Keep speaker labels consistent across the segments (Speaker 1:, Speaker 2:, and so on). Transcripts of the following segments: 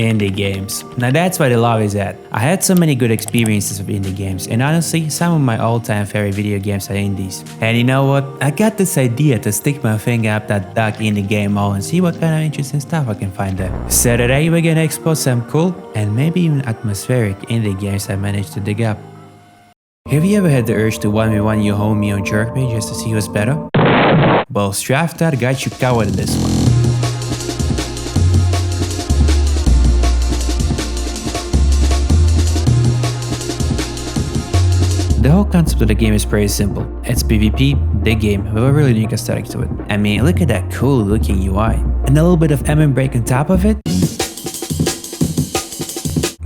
Speaker 1: Indie games. Now that's where the love is at. I had so many good experiences with indie games, and honestly, some of my all-time favorite video games are indies. And you know what? I got this idea to stick my finger up that dark indie game hole and see what kind of interesting stuff I can find there. So today we're gonna explore some cool and maybe even atmospheric indie games I managed to dig up. Have you ever had the urge to 1v1 your homie or jerk me just to see who's better? Well, STRAFTAT got you covered in this one. The whole concept of the game is pretty simple. It's PvP, the game, with a really unique aesthetic to it. I mean, look at that cool looking UI. And a little bit of MM break on top of it.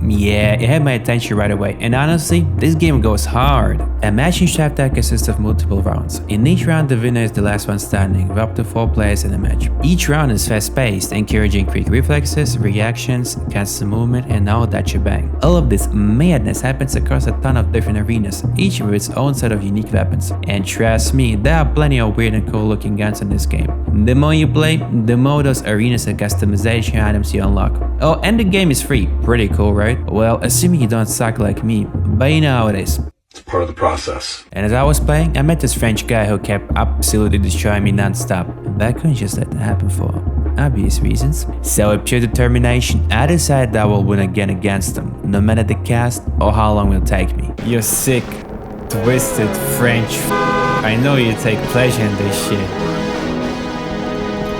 Speaker 1: Yeah, it had my attention right away, and honestly, this game goes hard. A match in STRAFTAT consists of multiple rounds. In each round, the winner is the last one standing, with up to 4 players in a match. Each round is fast-paced, encouraging quick reflexes, reactions, constant movement, and all that shebang. All of this madness happens across a ton of different arenas, each with its own set of unique weapons. And trust me, there are plenty of weird and cool looking guns in this game. The more you play, the more those arenas and customization items you unlock. Oh, and the game is free. Pretty cool, right? Well, assuming you don't suck like me, but you know how it is.
Speaker 2: It's part of the process.
Speaker 1: And as I was playing, I met this French guy who kept absolutely destroying me non-stop, but I couldn't just let that happen for obvious reasons. So with pure determination, I decided that I will win again against him, no matter the cost or how long it will take me. You're sick, twisted French I know you take pleasure in this shit.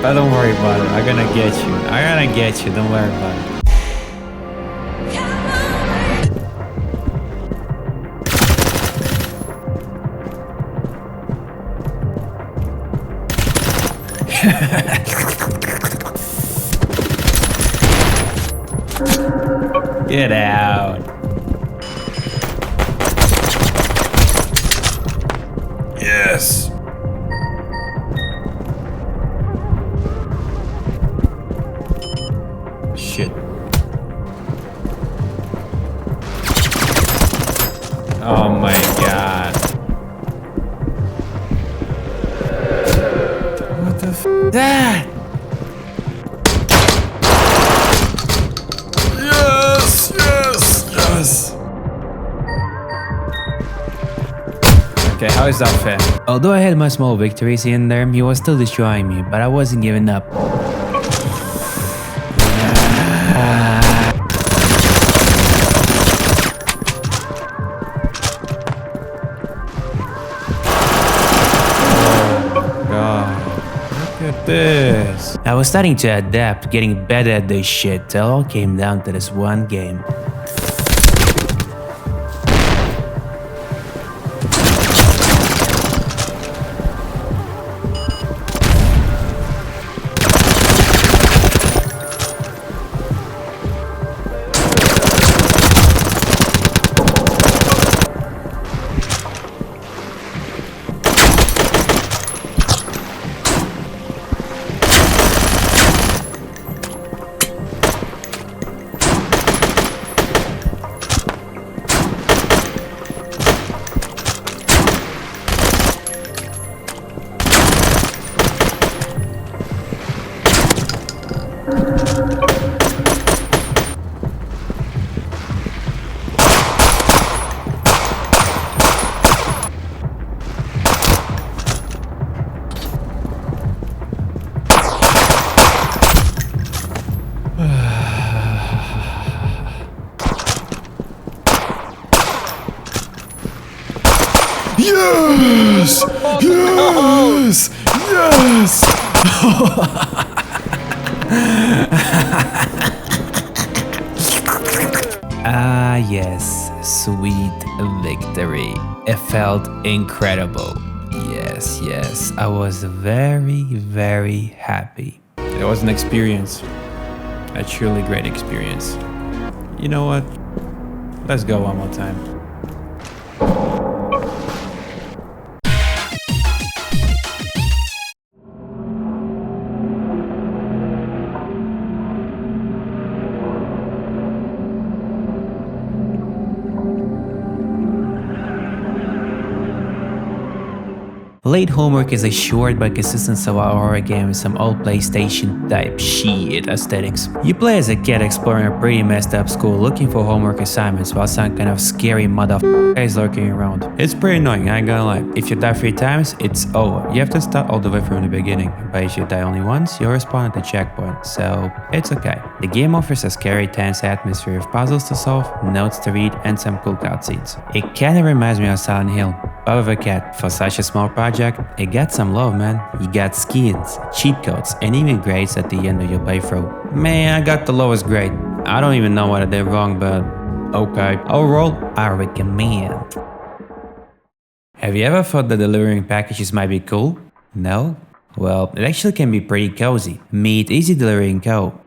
Speaker 1: But don't worry about it, I'm gonna get you. I'm gonna get you, don't worry about it. Get out. Yes. Shit. Oh my god. What the f is that? Yes, yes, yes. Okay, how is that fair? Although I had my small victories here and there, he was still destroying me, but I wasn't giving up. This. I was starting to adapt, getting better at this shit, till it all came down to this one game.
Speaker 2: Yes! Yes! Yes!
Speaker 1: Ah yes, sweet victory. It felt incredible. Yes, yes, I was very, very happy. It was an experience. A truly great experience. You know what? Let's go one more time. Late homework is assured by consistent survival horror game with some old PlayStation type shit aesthetics. You play as a kid exploring a pretty messed up school looking for homework assignments while some kind of scary motherfucker is lurking around. It's pretty annoying, I ain't gonna lie. If you die 3 times, it's over. You have to start all the way from the beginning. But if you die only once, you'll respawn at the checkpoint, so it's okay. The game offers a scary, tense atmosphere with puzzles to solve, notes to read, and some cool cutscenes. It kinda reminds me of Silent Hill, but with a cat. For such a small project, it got some love, man. You got skins, cheat codes, and even grades at the end of your playthrough. Man, I got the lowest grade. I don't even know what I did wrong, but okay. Overall, I recommend. Have you ever thought that delivering packages might be cool? No? Well, it actually can be pretty cozy. Meet Easy Delivery & Co.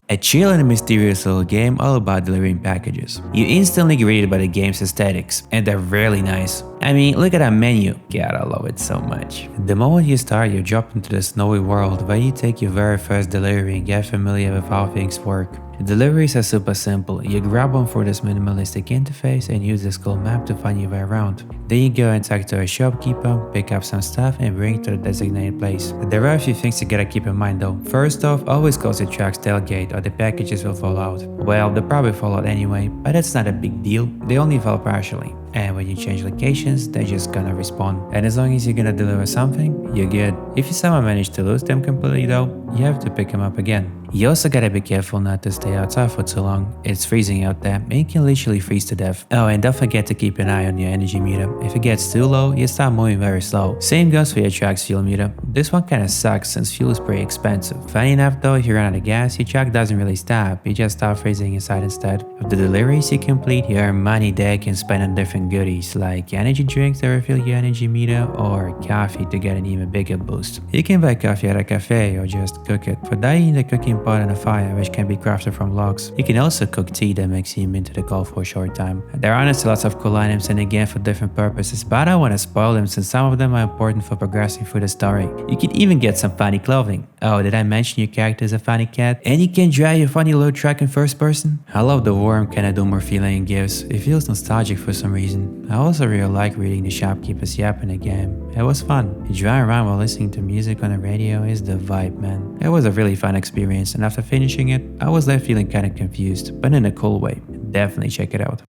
Speaker 1: A chill and mysterious little game all about delivering packages. You instantly get greeted by the game's aesthetics, and they're really nice. I mean, look at that menu. God, I love it so much. The moment you start, you drop into the snowy world where you take your very first delivery and get familiar with how things work. The deliveries are super simple. You grab one through this minimalistic interface and use this cool map to find your way around. Then you go and talk to a shopkeeper, pick up some stuff and bring it to the designated place. There are a few things you gotta keep in mind though. First off, always close the truck's tailgate or the packages will fall out. Well, they'll probably fall out anyway, but that's not a big deal. They only fall partially. And when you change locations, they're just gonna respawn. And as long as you're gonna deliver something, you're good. If you somehow manage to lose them completely though, you have to pick them up again. You also gotta be careful not to stay outside for too long. It's freezing out there and you can literally freeze to death. Oh, and don't forget to keep an eye on your energy meter. If it gets too low, you start moving very slow. Same goes for your truck's fuel meter. This one kinda sucks since fuel is pretty expensive. Funny enough though, if you run out of gas, your truck doesn't really stop. You just start freezing inside instead. With the deliveries you complete, you earn money that you can spend on different goodies like energy drinks to refill your energy meter or coffee to get an even bigger boost. You can buy coffee at a cafe or just cook it. For that you need a cooking pot and a fire which can be crafted from logs. You can also cook tea that makes you immune to the cold for a short time. There are honestly lots of cool items in the game for different purposes, but I don't want to spoil them since some of them are important for progressing through the story. You can even get some funny clothing. Oh, did I mention your character is a funny cat? And you can drive your funny little truck in first person? I love the warm kind of doomer feeling it gives. It feels nostalgic for some reason. I also really like reading the shopkeeper's yap in the game. It was fun. Driving around while listening to music on the radio is the vibe, man. It was a really fun experience, and after finishing it, I was left feeling kinda confused, but in a cool way. Definitely check it out.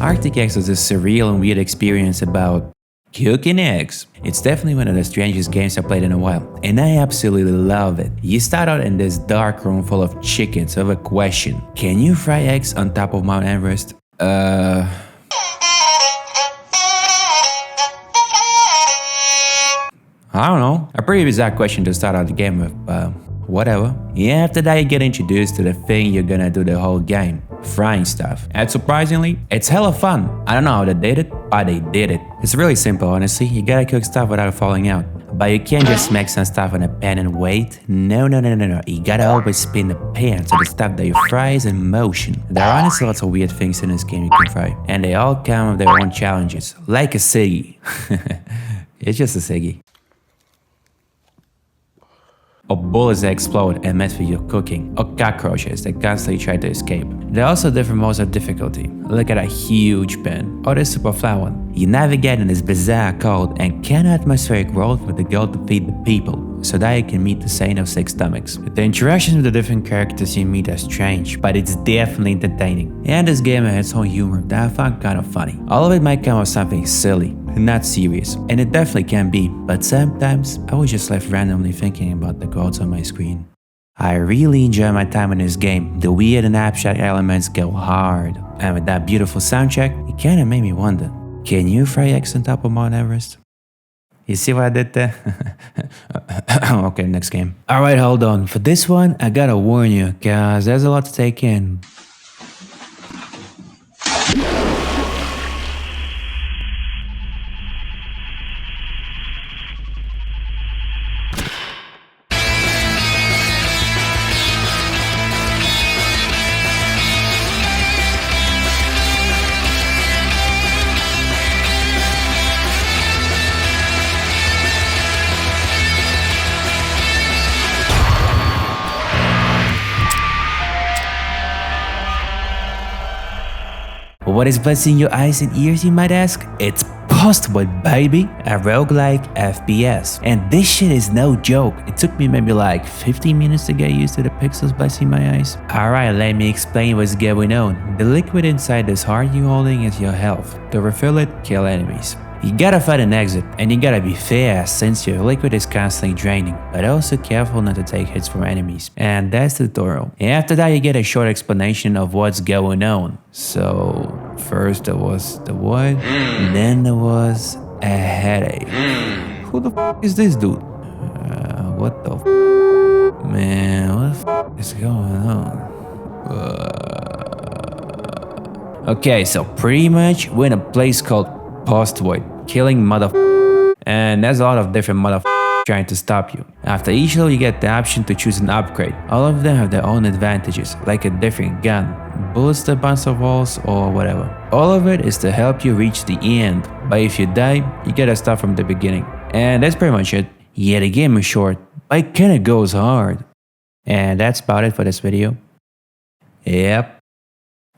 Speaker 1: Arctic Eggs was a surreal and weird experience about cooking eggs. It's definitely one of the strangest games I played in a while, and I absolutely love it. You start out in this dark room full of chickens with a question. Can you fry eggs on top of Mount Everest? I don't know. A pretty bizarre question to start out the game with, whatever. Yeah, after that you get introduced to the thing you're gonna do the whole game. Frying stuff. And surprisingly, it's hella fun. I don't know how they did it, but they did it. It's really simple, honestly. You gotta cook stuff without falling out. But you can't just smack some stuff on a pan and wait. No. You gotta always spin the pan so the stuff that you fry is in motion. There are honestly lots of weird things in this game you can fry. And they all come with their own challenges. Like a ciggy. It's just a ciggy. Or bullets that explode and mess with your cooking, or cockroaches that constantly try to escape. There are also different modes of difficulty. Look at a huge pan, or this super flat one. You navigate in this bizarre, cold, and kind of atmospheric world with the goal to feed the people, so that you can meet the saying of 6 stomachs. The interactions with the different characters you meet are strange, but it's definitely entertaining. And this game has its own humor that I found kind of funny. All of it might come with something silly, not serious, and it definitely can be, but sometimes I was just left randomly thinking about the quotes on my screen. I really enjoy my time in this game. The weird and abstract elements go hard, and with that beautiful soundtrack, it kinda made me wonder, can you fry eggs on top of Mount Everest? You see what I did there? Okay, next game. Alright, hold on. For this one, I gotta warn you, cause there's a lot to take in. What is blessing your eyes and ears, you might ask? It's Postvoid, baby, a roguelike FPS. And this shit is no joke. It took me maybe like 15 minutes to get used to the pixels blessing my eyes. Alright, let me explain what's going on. The liquid inside this heart you're holding is your health. To refill it, kill enemies. You gotta find an exit, and you gotta be fast since your liquid is constantly draining, but also careful not to take hits from enemies. And that's the tutorial. And after that you get a short explanation of what's going on. So first there was the what, then there was a headache. Who the f is this dude? What the f? Man, what the f is going on? Okay, so pretty much we're in a place called Postvoid, killing and there's a lot of different trying to stop you. After each level you get the option to choose an upgrade. All of them have their own advantages, like a different gun, bullets that bounce off walls or whatever. All of it is to help you reach the end, but if you die, you gotta start from the beginning. And that's pretty much it. Yeah, the game is short, but it kinda goes hard. And that's about it for this video. Yep.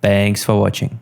Speaker 1: Thanks for watching.